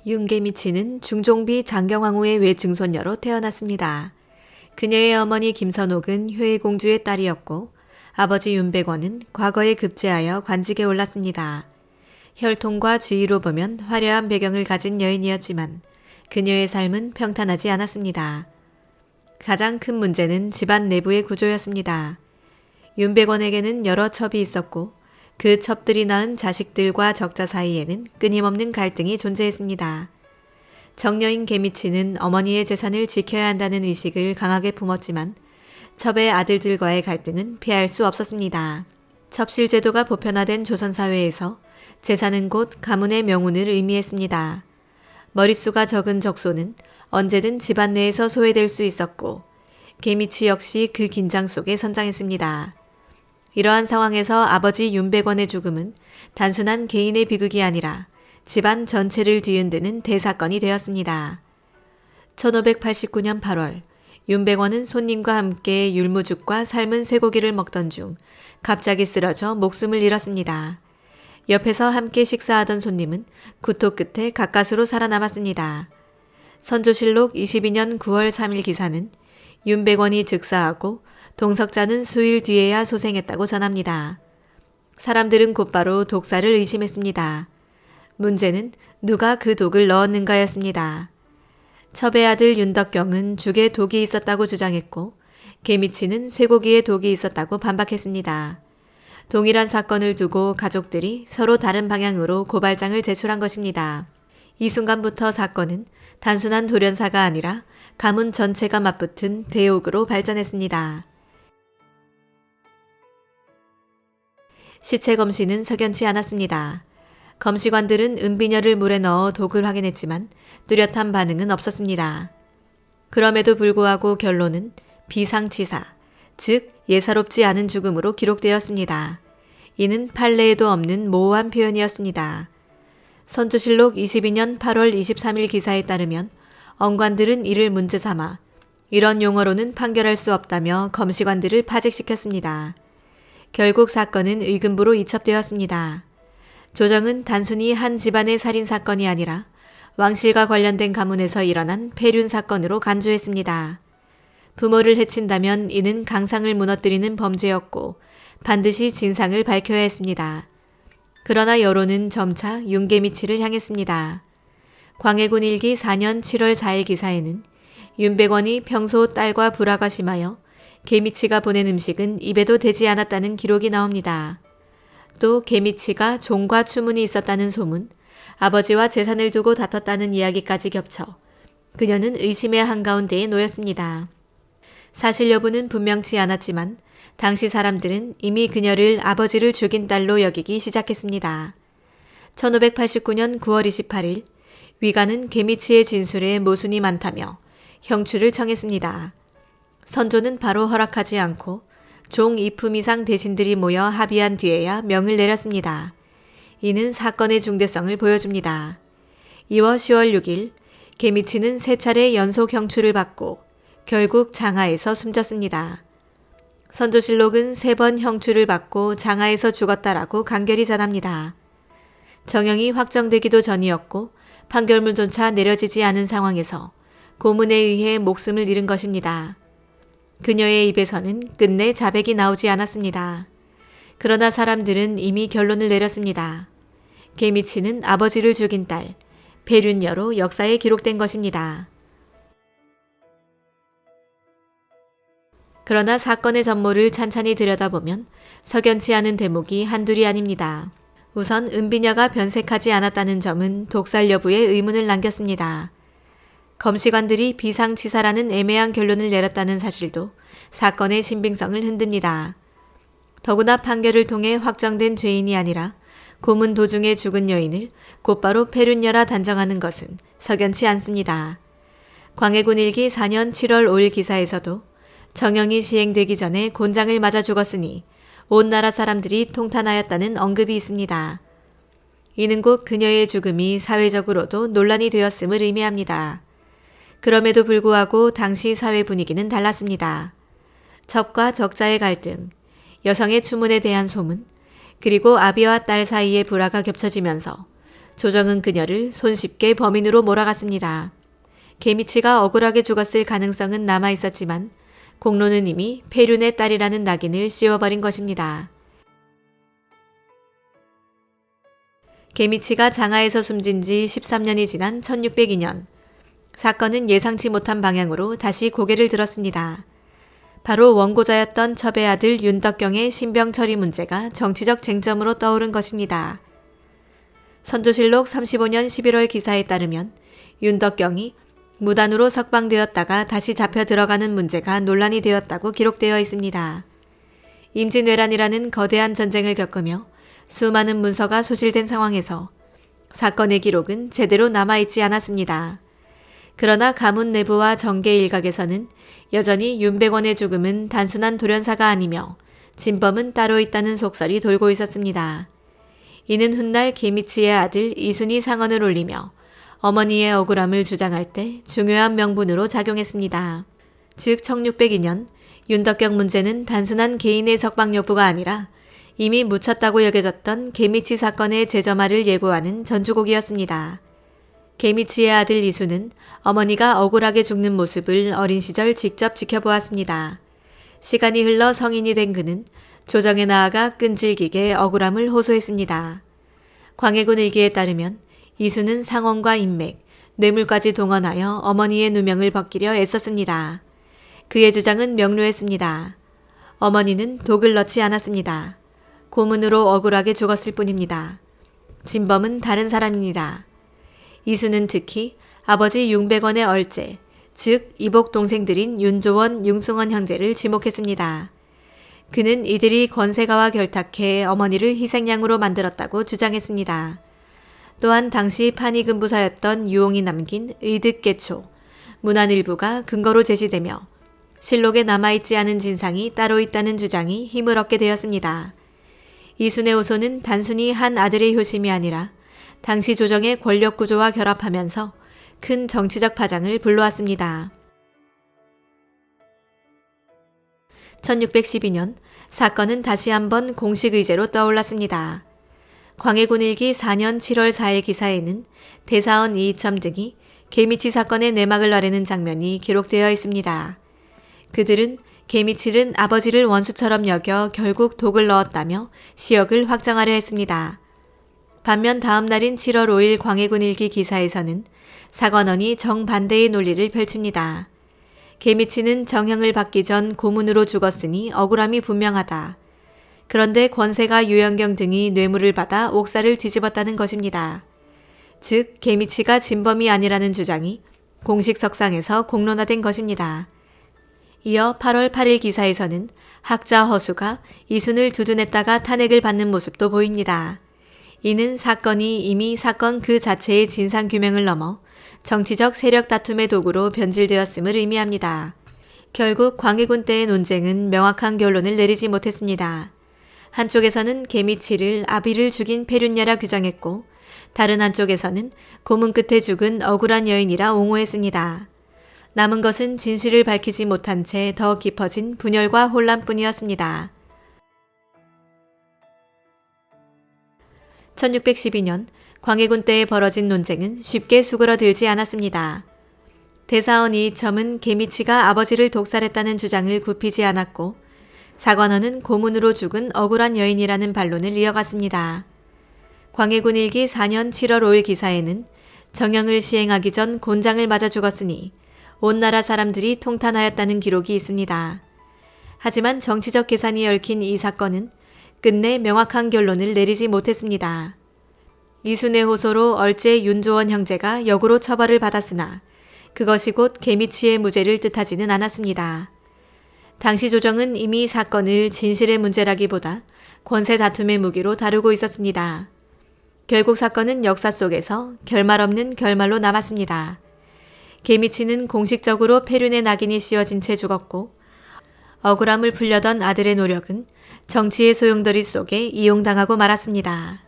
윤계미치는 중종비 장경황후의 외증손녀로 태어났습니다. 그녀의 어머니 김선옥은 효의공주의 딸이었고 아버지 윤백원은 과거에 급제하여 관직에 올랐습니다. 혈통과 주위로 보면 화려한 배경을 가진 여인이었지만 그녀의 삶은 평탄하지 않았습니다. 가장 큰 문제는 집안 내부의 구조였습니다. 윤백원에게는 여러 첩이 있었고 그 첩들이 낳은 자식들과 적자 사이에는 끊임없는 갈등이 존재했습니다. 정녀인 개미치는 어머니의 재산을 지켜야 한다는 의식을 강하게 품었지만 첩의 아들들과의 갈등은 피할 수 없었습니다. 첩실 제도가 보편화된 조선사회에서 재산은 곧 가문의 명운을 의미했습니다. 머릿수가 적은 적소는 언제든 집안 내에서 소외될 수 있었고 개미치 역시 그 긴장 속에 선장했습니다. 이러한 상황에서 아버지 윤백원의 죽음은 단순한 개인의 비극이 아니라 집안 전체를 뒤흔드는 대사건이 되었습니다. 1589년 8월 윤백원은 손님과 함께 율무죽과 삶은 쇠고기를 먹던 중 갑자기 쓰러져 목숨을 잃었습니다. 옆에서 함께 식사하던 손님은 구토 끝에 가까스로 살아남았습니다. 선조실록 22년 9월 3일 기사는 윤백원이 즉사하고 동석자는 수일 뒤에야 소생했다고 전합니다. 사람들은 곧바로 독사를 의심했습니다. 문제는 누가 그 독을 넣었는가였습니다. 첩의 아들 윤덕경은 죽에 독이 있었다고 주장했고 개미치는 쇠고기에 독이 있었다고 반박했습니다. 동일한 사건을 두고 가족들이 서로 다른 방향으로 고발장을 제출한 것입니다. 이 순간부터 사건은 단순한 돌연사가 아니라 가문 전체가 맞붙은 대옥으로 발전했습니다. 시체 검시는 석연치 않았습니다. 검시관들은 은비녀를 물에 넣어 독을 확인했지만 뚜렷한 반응은 없었습니다. 그럼에도 불구하고 결론은 비상치사, 즉 예사롭지 않은 죽음으로 기록되었습니다. 이는 판례에도 없는 모호한 표현이었습니다. 선조실록 22년 8월 23일 기사에 따르면 언관들은 이를 문제 삼아 이런 용어로는 판결할 수 없다며 검시관들을 파직시켰습니다. 결국 사건은 의금부로 이첩되었습니다. 조정은 단순히 한 집안의 살인사건이 아니라 왕실과 관련된 가문에서 일어난 폐륜 사건으로 간주했습니다. 부모를 해친다면 이는 강상을 무너뜨리는 범죄였고 반드시 진상을 밝혀야 했습니다. 그러나 여론은 점차 윤계미치를 향했습니다. 광해군 일기 4년 7월 4일 기사에는 윤백원이 평소 딸과 불화가 심하여 개미치가 보낸 음식은 입에도 대지 않았다는 기록이 나옵니다. 또 개미치가 종과 추문이 있었다는 소문, 아버지와 재산을 두고 다퉜다는 이야기까지 겹쳐 그녀는 의심의 한가운데에 놓였습니다. 사실 여부는 분명치 않았지만 당시 사람들은 이미 그녀를 아버지를 죽인 딸로 여기기 시작했습니다. 1589년 9월 28일 위관은 개미치의 진술에 모순이 많다며 형추를 청했습니다. 선조는 바로 허락하지 않고 종 2품 이상 대신들이 모여 합의한 뒤에야 명을 내렸습니다. 이는 사건의 중대성을 보여줍니다. 이어 10월 6일 개미치는 3차례 연속 형추를 받고 결국 장하에서 숨졌습니다. 선조실록은 3번 형추를 받고 장하에서 죽었다라고 간결히 전합니다. 정형이 확정되기도 전이었고 판결문조차 내려지지 않은 상황에서 고문에 의해 목숨을 잃은 것입니다. 그녀의 입에서는 끝내 자백이 나오지 않았습니다. 그러나 사람들은 이미 결론을 내렸습니다. 개미치는 아버지를 죽인 딸, 폐륜녀로 역사에 기록된 것입니다. 그러나 사건의 전모를 찬찬히 들여다보면 석연치 않은 대목이 한둘이 아닙니다. 우선 은비녀가 변색하지 않았다는 점은 독살 여부에 의문을 남겼습니다. 검시관들이 비상치사라는 애매한 결론을 내렸다는 사실도 사건의 신빙성을 흔듭니다. 더구나 판결을 통해 확정된 죄인이 아니라 고문 도중에 죽은 여인을 곧바로 폐륜녀라 단정하는 것은 석연치 않습니다. 광해군 일기 4년 7월 5일 기사에서도 정형이 시행되기 전에 곤장을 맞아 죽었으니 온 나라 사람들이 통탄하였다는 언급이 있습니다. 이는 곧 그녀의 죽음이 사회적으로도 논란이 되었음을 의미합니다. 그럼에도 불구하고 당시 사회 분위기는 달랐습니다. 첩과 적자의 갈등, 여성의 추문에 대한 소문, 그리고 아비와 딸 사이의 불화가 겹쳐지면서 조정은 그녀를 손쉽게 범인으로 몰아갔습니다. 개미치가 억울하게 죽었을 가능성은 남아 있었지만 공로는 이미 폐륜의 딸이라는 낙인을 씌워버린 것입니다. 개미치가 장하에서 숨진 지 13년이 지난 1602년, 사건은 예상치 못한 방향으로 다시 고개를 들었습니다. 바로 원고자였던 첩의 아들 윤덕경의 신병 처리 문제가 정치적 쟁점으로 떠오른 것입니다. 선조실록 35년 11월 기사에 따르면 윤덕경이 무단으로 석방되었다가 다시 잡혀 들어가는 문제가 논란이 되었다고 기록되어 있습니다. 임진왜란이라는 거대한 전쟁을 겪으며 수많은 문서가 소실된 상황에서 사건의 기록은 제대로 남아있지 않았습니다. 그러나 가문 내부와 정계 일각에서는 여전히 윤백원의 죽음은 단순한 돌연사가 아니며 진범은 따로 있다는 속설이 돌고 있었습니다. 이는 훗날 개미치의 아들 이순이 상언을 올리며 어머니의 억울함을 주장할 때 중요한 명분으로 작용했습니다. 즉 1602년 윤덕경 문제는 단순한 개인의 석방 여부가 아니라 이미 묻혔다고 여겨졌던 개미치 사건의 재점화를 예고하는 전주곡이었습니다. 개미치의 아들 이수는 어머니가 억울하게 죽는 모습을 어린 시절 직접 지켜보았습니다. 시간이 흘러 성인이 된 그는 조정에 나아가 끈질기게 억울함을 호소했습니다. 광해군 일기에 따르면 이수는 상언과 인맥, 뇌물까지 동원하여 어머니의 누명을 벗기려 애썼습니다. 그의 주장은 명료했습니다. 어머니는 독을 넣지 않았습니다. 고문으로 억울하게 죽었을 뿐입니다. 진범은 다른 사람입니다. 이수는 특히 아버지 융백원의 얼째, 즉 이복 동생들인 윤조원, 융승원 형제를 지목했습니다. 그는 이들이 권세가와 결탁해 어머니를 희생양으로 만들었다고 주장했습니다. 또한 당시 판의금부사였던 유홍이 남긴 의득계초, 문안 일부가 근거로 제시되며 실록에 남아있지 않은 진상이 따로 있다는 주장이 힘을 얻게 되었습니다. 이순의 호소는 단순히 한 아들의 효심이 아니라 당시 조정의 권력 구조와 결합하면서 큰 정치적 파장을 불러왔습니다. 1612년 사건은 다시 한번 공식 의제로 떠올랐습니다. 광해군 일기 4년 7월 4일 기사에는 대사원 이이첨 등이 개미치 사건의 내막을 나르는 장면이 기록되어 있습니다. 그들은 개미치는 아버지를 원수처럼 여겨 결국 독을 넣었다며 시역을 확정하려 했습니다. 반면 다음 날인 7월 5일 광해군 일기 기사에서는 사관원이 정반대의 논리를 펼칩니다. 개미치는 정형을 받기 전 고문으로 죽었으니 억울함이 분명하다. 그런데 권세가 유영경 등이 뇌물을 받아 옥사를 뒤집었다는 것입니다. 즉 개미치가 진범이 아니라는 주장이 공식 석상에서 공론화된 것입니다. 이어 8월 8일 기사에서는 학자 허수가 이순을 두둔했다가 탄핵을 받는 모습도 보입니다. 이는 사건이 이미 사건 그 자체의 진상규명을 넘어 정치적 세력 다툼의 도구로 변질되었음을 의미합니다. 결국 광해군 때의 논쟁은 명확한 결론을 내리지 못했습니다. 한쪽에서는 개미치를 아비를 죽인 폐륜녀라 규정했고 다른 한쪽에서는 고문 끝에 죽은 억울한 여인이라 옹호했습니다. 남은 것은 진실을 밝히지 못한 채 더 깊어진 분열과 혼란뿐이었습니다. 1612년 광해군 때에 벌어진 논쟁은 쉽게 수그러들지 않았습니다. 대사원 이이첨은 개미치가 아버지를 독살했다는 주장을 굽히지 않았고 사관원은 고문으로 죽은 억울한 여인이라는 반론을 이어갔습니다. 광해군 일기 4년 7월 5일 기사에는 정형을 시행하기 전 곤장을 맞아 죽었으니 온 나라 사람들이 통탄하였다는 기록이 있습니다. 하지만 정치적 계산이 얽힌 이 사건은 끝내 명확한 결론을 내리지 못했습니다. 이순의 호소로 얼제 윤조원 형제가 역으로 처벌을 받았으나 그것이 곧 개미치의 무죄를 뜻하지는 않았습니다. 당시 조정은 이미 사건을 진실의 문제라기보다 권세 다툼의 무기로 다루고 있었습니다. 결국 사건은 역사 속에서 결말 없는 결말로 남았습니다. 개미치는 공식적으로 폐륜의 낙인이 씌워진 채 죽었고 억울함을 풀려던 아들의 노력은 정치의 소용돌이 속에 이용당하고 말았습니다.